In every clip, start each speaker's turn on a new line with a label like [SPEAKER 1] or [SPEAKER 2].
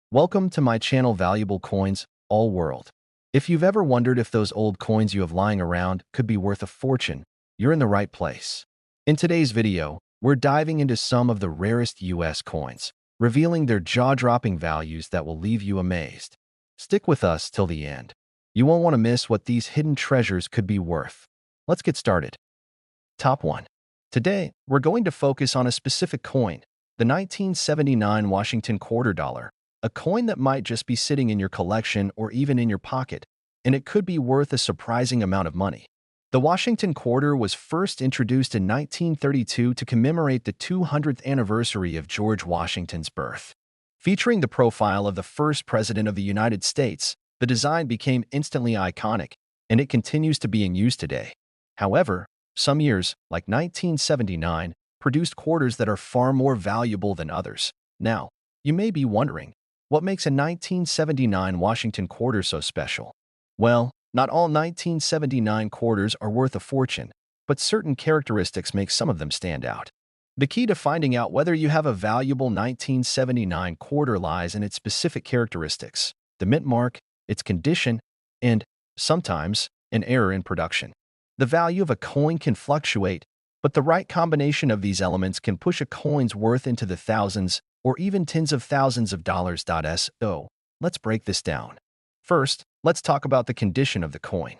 [SPEAKER 1] Welcome to my channel Valuable Coins, All World. If you've ever wondered if those old coins you have lying around could be worth a fortune, you're in the right place. In today's video, we're diving into some of the rarest US coins, revealing their jaw-dropping values that will leave you amazed. Stick with us till the end. You won't want to miss what these hidden treasures could be worth. Let's get started. Top 1. Today, we're going to focus on a specific coin, the 1979 Washington quarter dollar. A coin that might just be sitting in your collection or even in your pocket, and it could be worth a surprising amount of money. The Washington quarter was first introduced in 1932 to commemorate the 200th anniversary of George Washington's birth. Featuring the profile of the first president of the United States, the design became instantly iconic, and it continues to be in use today. However, some years, like 1979, produced quarters that are far more valuable than others. Now, you may be wondering, what makes a 1979 Washington quarter so special? Well, not all 1979 quarters are worth a fortune, but certain characteristics make some of them stand out. The key to finding out whether you have a valuable 1979 quarter lies in its specific characteristics, the mint mark, its condition, and, sometimes, an error in production. The value of a coin can fluctuate, but the right combination of these elements can push a coin's worth into the thousands or even tens of thousands of dollars. So, let's break this down. First, let's talk about the condition of the coin.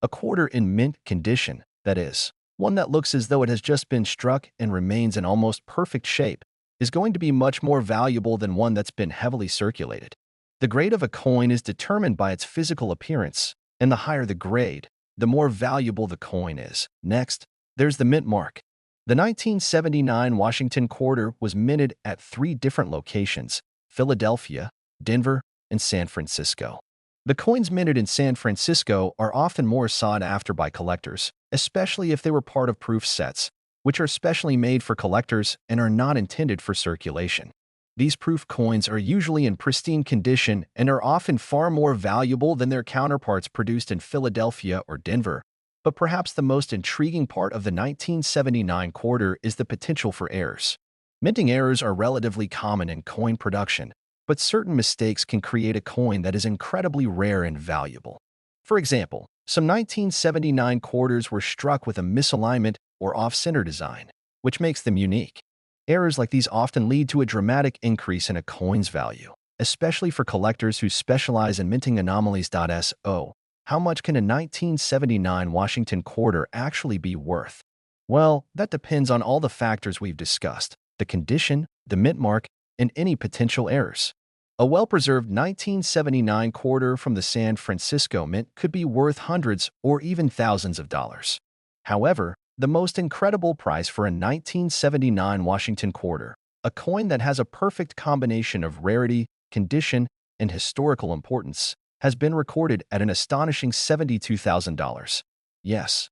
[SPEAKER 1] A quarter in mint condition, that is, one that looks as though it has just been struck and remains in almost perfect shape, is going to be much more valuable than one that's been heavily circulated. The grade of a coin is determined by its physical appearance, and the higher the grade, the more valuable the coin is. Next, there's the mint mark. The 1979 Washington quarter was minted at 3 different locations: Philadelphia, Denver, and San Francisco. The coins minted in San Francisco are often more sought after by collectors, especially if they were part of proof sets, which are specially made for collectors and are not intended for circulation. These proof coins are usually in pristine condition and are often far more valuable than their counterparts produced in Philadelphia or Denver. But perhaps the most intriguing part of the 1979 quarter is the potential for errors. Minting errors are relatively common in coin production, but certain mistakes can create a coin that is incredibly rare and valuable. For example, some 1979 quarters were struck with a misalignment or off-center design, which makes them unique. Errors like these often lead to a dramatic increase in a coin's value, especially for collectors who specialize in minting anomalies. So, how much can a 1979 Washington quarter actually be worth? Well, that depends on all the factors we've discussed: the condition, the mint mark, and any potential errors. A well-preserved 1979 quarter from the San Francisco Mint could be worth hundreds or even thousands of dollars. However, the most incredible price for a 1979 Washington quarter, a coin that has a perfect combination of rarity, condition, and historical importance, has been recorded at an astonishing $72,000. Yes,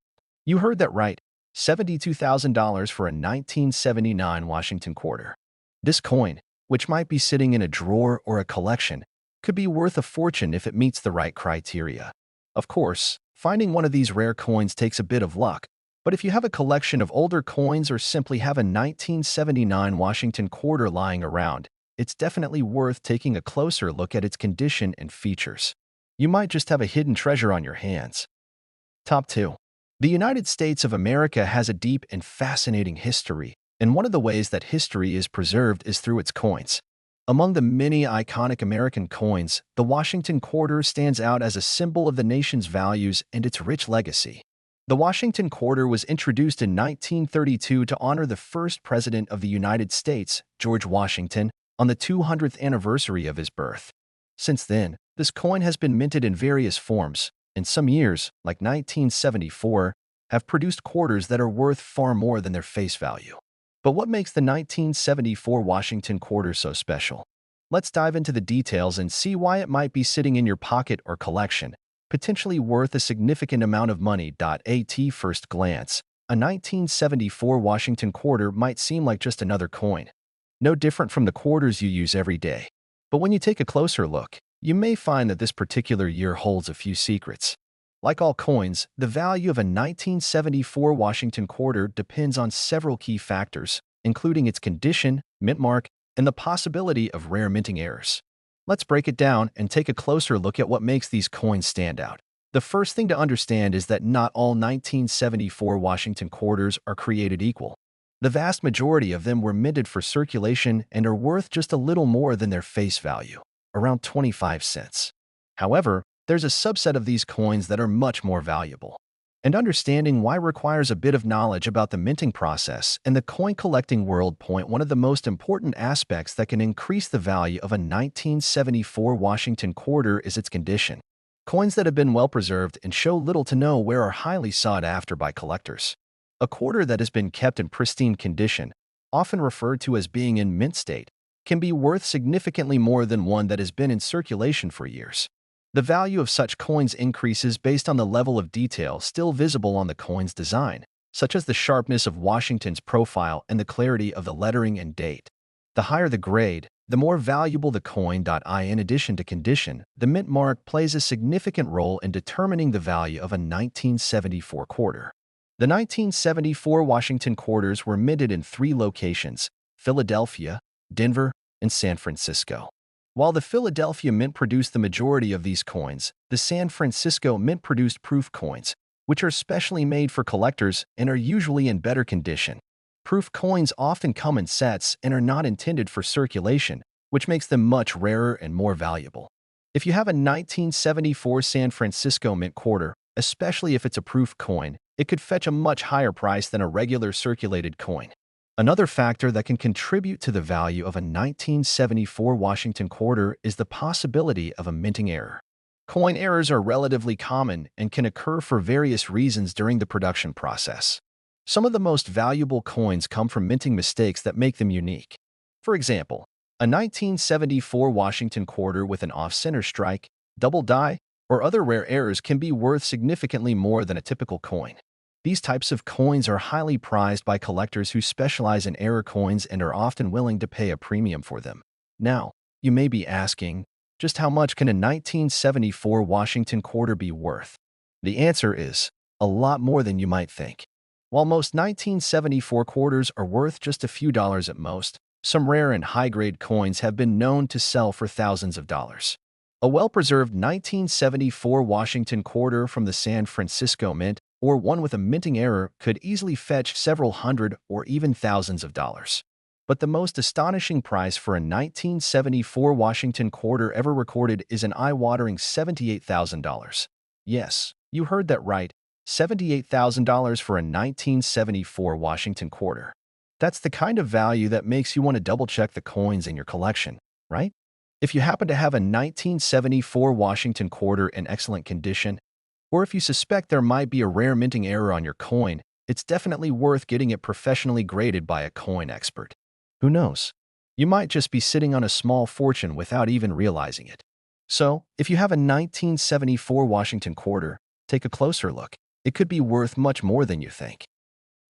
[SPEAKER 1] you heard that right, $72,000 for a 1979 Washington quarter. This coin, which might be sitting in a drawer or a collection, could be worth a fortune if it meets the right criteria. Of course, finding one of these rare coins takes a bit of luck, but if you have a collection of older coins or simply have a 1979 Washington quarter lying around, it's definitely worth taking a closer look at its condition and features. You might just have a hidden treasure on your hands. Top 2. The United States of America has a deep and fascinating history, and one of the ways that history is preserved is through its coins. Among the many iconic American coins, the Washington quarter stands out as a symbol of the nation's values and its rich legacy. The Washington quarter was introduced in 1932 to honor the first president of the United States, George Washington, on the 200th anniversary of his birth. Since then, this coin has been minted in various forms, and some years, like 1974, have produced quarters that are worth far more than their face value. But what makes the 1974 Washington quarter so special? Let's dive into the details and see why it might be sitting in your pocket or collection, potentially worth a significant amount of money. At first glance, a 1974 Washington quarter might seem like just another coin, no different from the quarters you use every day. But when you take a closer look, you may find that this particular year holds a few secrets. Like all coins, the value of a 1974 Washington quarter depends on several key factors, including its condition, mint mark, and the possibility of rare minting errors. Let's break it down and take a closer look at what makes these coins stand out. The first thing to understand is that not all 1974 Washington quarters are created equal. The vast majority of them were minted for circulation and are worth just a little more than their face value, around 25 cents. However, there's a subset of these coins that are much more valuable. And understanding why requires a bit of knowledge about the minting process and the coin collecting world. One of the most important aspects that can increase the value of a 1974 Washington quarter is its condition. Coins that have been well preserved and show little to no wear are highly sought after by collectors. A quarter that has been kept in pristine condition, often referred to as being in mint state, can be worth significantly more than one that has been in circulation for years. The value of such coins increases based on the level of detail still visible on the coin's design, such as the sharpness of Washington's profile and the clarity of the lettering and date. The higher the grade, the more valuable the coin. In addition to condition, the mint mark plays a significant role in determining the value of a 1974 quarter. The 1974 Washington quarters were minted in 3 locations: Philadelphia, Denver, and San Francisco. While the Philadelphia Mint produced the majority of these coins, the San Francisco Mint produced proof coins, which are specially made for collectors and are usually in better condition. Proof coins often come in sets and are not intended for circulation, which makes them much rarer and more valuable. If you have a 1974 San Francisco Mint quarter, especially if it's a proof coin, it could fetch a much higher price than a regular circulated coin. Another factor that can contribute to the value of a 1974 Washington quarter is the possibility of a minting error. Coin errors are relatively common and can occur for various reasons during the production process. Some of the most valuable coins come from minting mistakes that make them unique. For example, a 1974 Washington quarter with an off-center strike, double die, or other rare errors can be worth significantly more than a typical coin. These types of coins are highly prized by collectors who specialize in error coins and are often willing to pay a premium for them. Now, you may be asking, just how much can a 1974 Washington quarter be worth? The answer is a lot more than you might think. While most 1974 quarters are worth just a few dollars at most, some rare and high-grade coins have been known to sell for thousands of dollars. A well-preserved 1974 Washington quarter from the San Francisco Mint, or one with a minting error, could easily fetch several hundred or even thousands of dollars. But the most astonishing price for a 1974 Washington quarter ever recorded is an eye-watering $78,000. Yes, you heard that right, $78,000 for a 1974 Washington quarter. That's the kind of value that makes you want to double-check the coins in your collection, right? If you happen to have a 1974 Washington quarter in excellent condition, or if you suspect there might be a rare minting error on your coin, it's definitely worth getting it professionally graded by a coin expert. Who knows? You might just be sitting on a small fortune without even realizing it. So, if you have a 1974 Washington quarter, take a closer look. It could be worth much more than you think.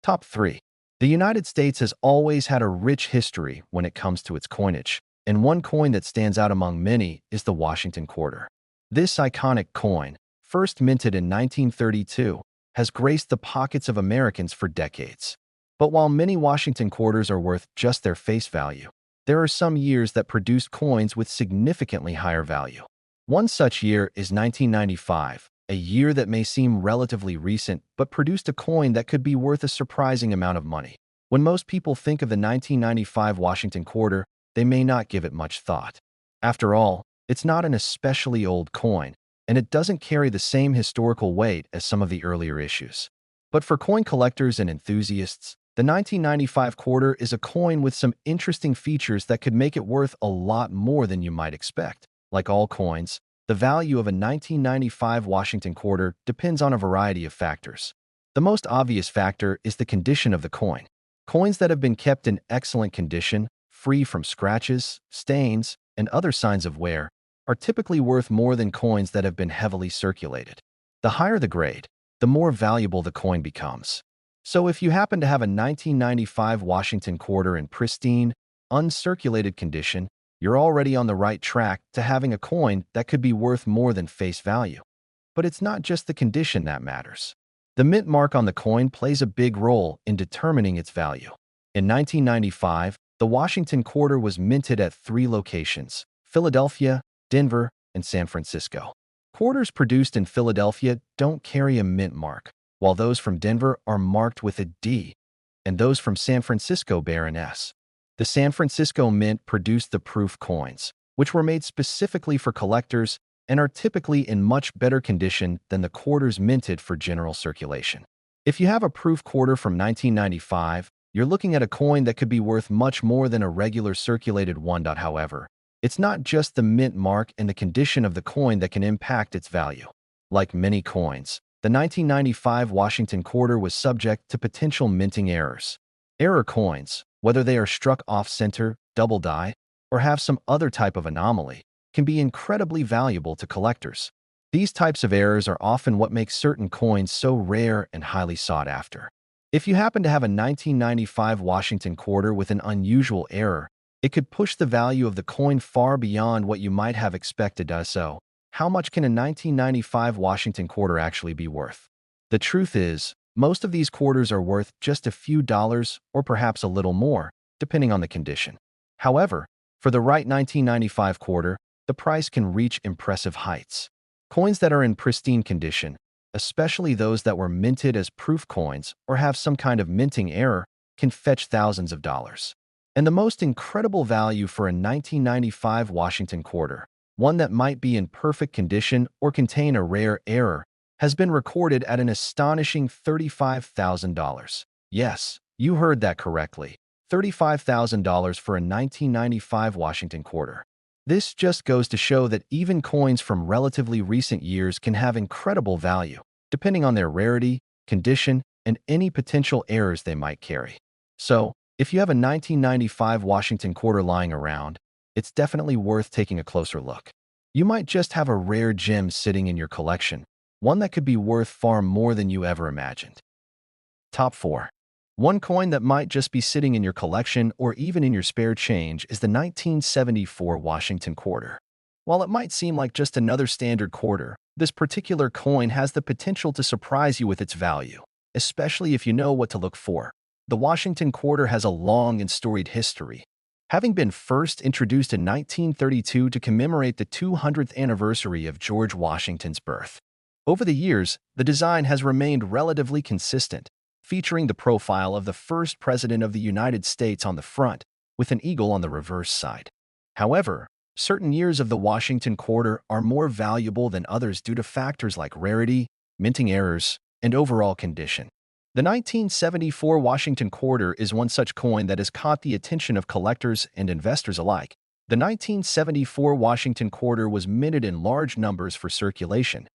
[SPEAKER 1] Top 3. The United States has always had a rich history when it comes to its coinage, and one coin that stands out among many is the Washington quarter. This iconic coin, first minted in 1932, has graced the pockets of Americans for decades. But while many Washington quarters are worth just their face value, there are some years that produced coins with significantly higher value. One such year is 1995, a year that may seem relatively recent but produced a coin that could be worth a surprising amount of money. When most people think of the 1995 Washington quarter, they may not give it much thought. After all, it's not an especially old coin, and it doesn't carry the same historical weight as some of the earlier issues. But for coin collectors and enthusiasts, the 1995 quarter is a coin with some interesting features that could make it worth a lot more than you might expect. Like all coins, the value of a 1995 Washington quarter depends on a variety of factors. The most obvious factor is the condition of the coin. Coins that have been kept in excellent condition, free from scratches, stains, and other signs of wear, are typically worth more than coins that have been heavily circulated. The higher the grade, the more valuable the coin becomes. So if you happen to have a 1995 Washington quarter in pristine, uncirculated condition, you're already on the right track to having a coin that could be worth more than face value. But it's not just the condition that matters. The mint mark on the coin plays a big role in determining its value. In 1995, the Washington quarter was minted at 3 locations: Philadelphia, Denver, and San Francisco. Quarters produced in Philadelphia don't carry a mint mark, while those from Denver are marked with a D, and those from San Francisco bear an S. The San Francisco Mint produced the proof coins, which were made specifically for collectors and are typically in much better condition than the quarters minted for general circulation. If you have a proof quarter from 1995, you're looking at a coin that could be worth much more than a regular circulated one. However, it's not just the mint mark and the condition of the coin that can impact its value. Like many coins, the 1995 Washington quarter was subject to potential minting errors. Error coins, whether they are struck off-center, double die, or have some other type of anomaly, can be incredibly valuable to collectors. These types of errors are often what makes certain coins so rare and highly sought after. If you happen to have a 1995 Washington quarter with an unusual error, it could push the value of the coin far beyond what you might have expected. So, how much can a 1995 Washington quarter actually be worth? The truth is, most of these quarters are worth just a few dollars or perhaps a little more, depending on the condition. However, for the right 1995 quarter, the price can reach impressive heights. Coins that are in pristine condition, especially those that were minted as proof coins or have some kind of minting error, can fetch thousands of dollars. And the most incredible value for a 1995 Washington quarter, one that might be in perfect condition or contain a rare error, has been recorded at an astonishing $35,000. Yes, you heard that correctly. $35,000 for a 1995 Washington quarter. This just goes to show that even coins from relatively recent years can have incredible value, depending on their rarity, condition, and any potential errors they might carry. So, if you have a 1995 Washington quarter lying around, it's definitely worth taking a closer look. You might just have a rare gem sitting in your collection, one that could be worth far more than you ever imagined. Top 4. One coin that might just be sitting in your collection or even in your spare change is the 1974 Washington quarter. While it might seem like just another standard quarter, this particular coin has the potential to surprise you with its value, especially if you know what to look for. The Washington quarter has a long and storied history, having been first introduced in 1932 to commemorate the 200th anniversary of George Washington's birth. Over the years, the design has remained relatively consistent, featuring the profile of the first president of the United States on the front, with an eagle on the reverse side. However, certain years of the Washington quarter are more valuable than others due to factors like rarity, minting errors, and overall condition. The 1974 Washington quarter is one such coin that has caught the attention of collectors and investors alike. The 1974 Washington quarter was minted in large numbers for circulation,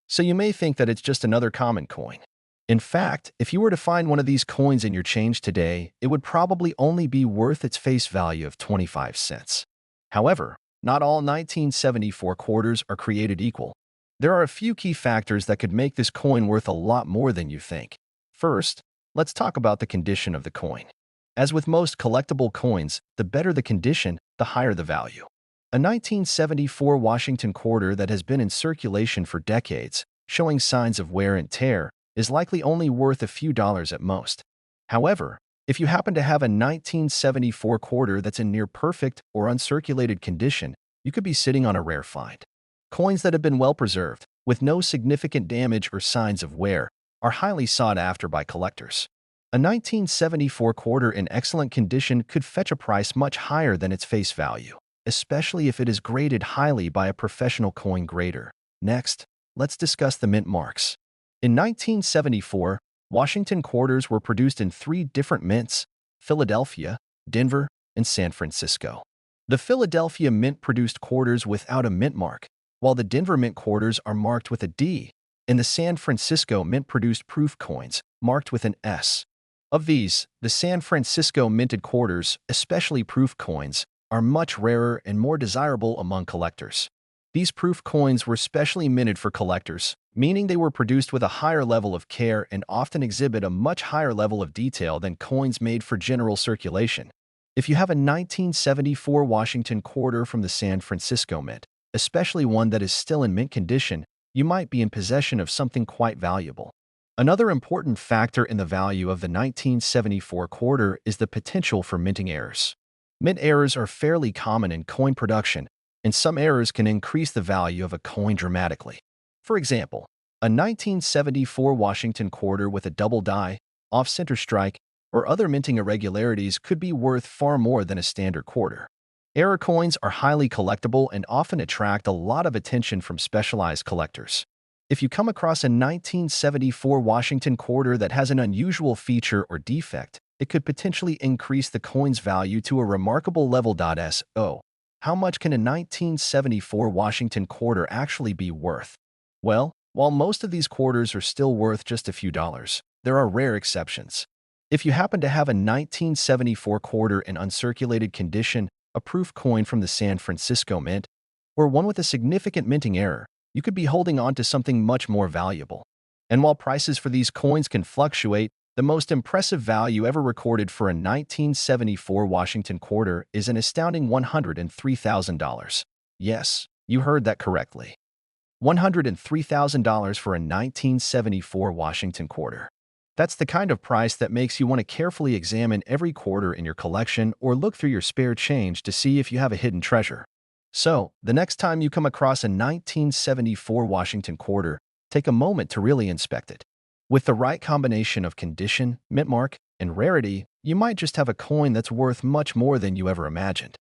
[SPEAKER 1] so you may think that it's just another common coin. In fact, if you were to find one of these coins in your change today, it would probably only be worth its face value of 25 cents. However, not all 1974 quarters are created equal. There are a few key factors that could make this coin worth a lot more than you think. First, let's talk about the condition of the coin. As with most collectible coins, the better the condition, the higher the value. A 1974 Washington quarter that has been in circulation for decades, showing signs of wear and tear, is likely only worth a few dollars at most. However, if you happen to have a 1974 quarter that's in near perfect or uncirculated condition, you could be sitting on a rare find. Coins that have been well preserved, with no significant damage or signs of wear, are highly sought after by collectors. A 1974 quarter in excellent condition could fetch a price much higher than its face value, especially if it is graded highly by a professional coin grader. Next, let's discuss the mint marks. In 1974, Washington quarters were produced in 3 different mints: Philadelphia, Denver, and San Francisco. The Philadelphia Mint produced quarters without a mint mark, while the Denver Mint quarters are marked with a D, and the San Francisco Mint produced proof coins, marked with an S. Of these, the San Francisco minted quarters, especially proof coins, are much rarer and more desirable among collectors. These proof coins were specially minted for collectors, meaning they were produced with a higher level of care and often exhibit a much higher level of detail than coins made for general circulation. If you have a 1974 Washington quarter from the San Francisco Mint, especially one that is still in mint condition, you might be in possession of something quite valuable. Another important factor in the value of the 1974 quarter is the potential for minting errors. Mint errors are fairly common in coin production, and some errors can increase the value of a coin dramatically. For example, a 1974 Washington quarter with a double die, off-center strike, or other minting irregularities could be worth far more than a standard quarter. Error coins are highly collectible and often attract a lot of attention from specialized collectors. If you come across a 1974 Washington quarter that has an unusual feature or defect, it could potentially increase the coin's value to a remarkable level. So, how much can a 1974 Washington quarter actually be worth? Well, while most of these quarters are still worth just a few dollars, there are rare exceptions. If you happen to have a 1974 quarter in uncirculated condition, a proof coin from the San Francisco Mint, or one with a significant minting error, you could be holding on to something much more valuable. And while prices for these coins can fluctuate, the most impressive value ever recorded for a 1974 Washington quarter is an astounding $103,000. Yes, you heard that correctly. $103,000 for a 1974 Washington quarter. That's the kind of price that makes you want to carefully examine every quarter in your collection or look through your spare change to see if you have a hidden treasure. So, the next time you come across a 1974 Washington quarter, take a moment to really inspect it. With the right combination of condition, mint mark, and rarity, you might just have a coin that's worth much more than you ever imagined.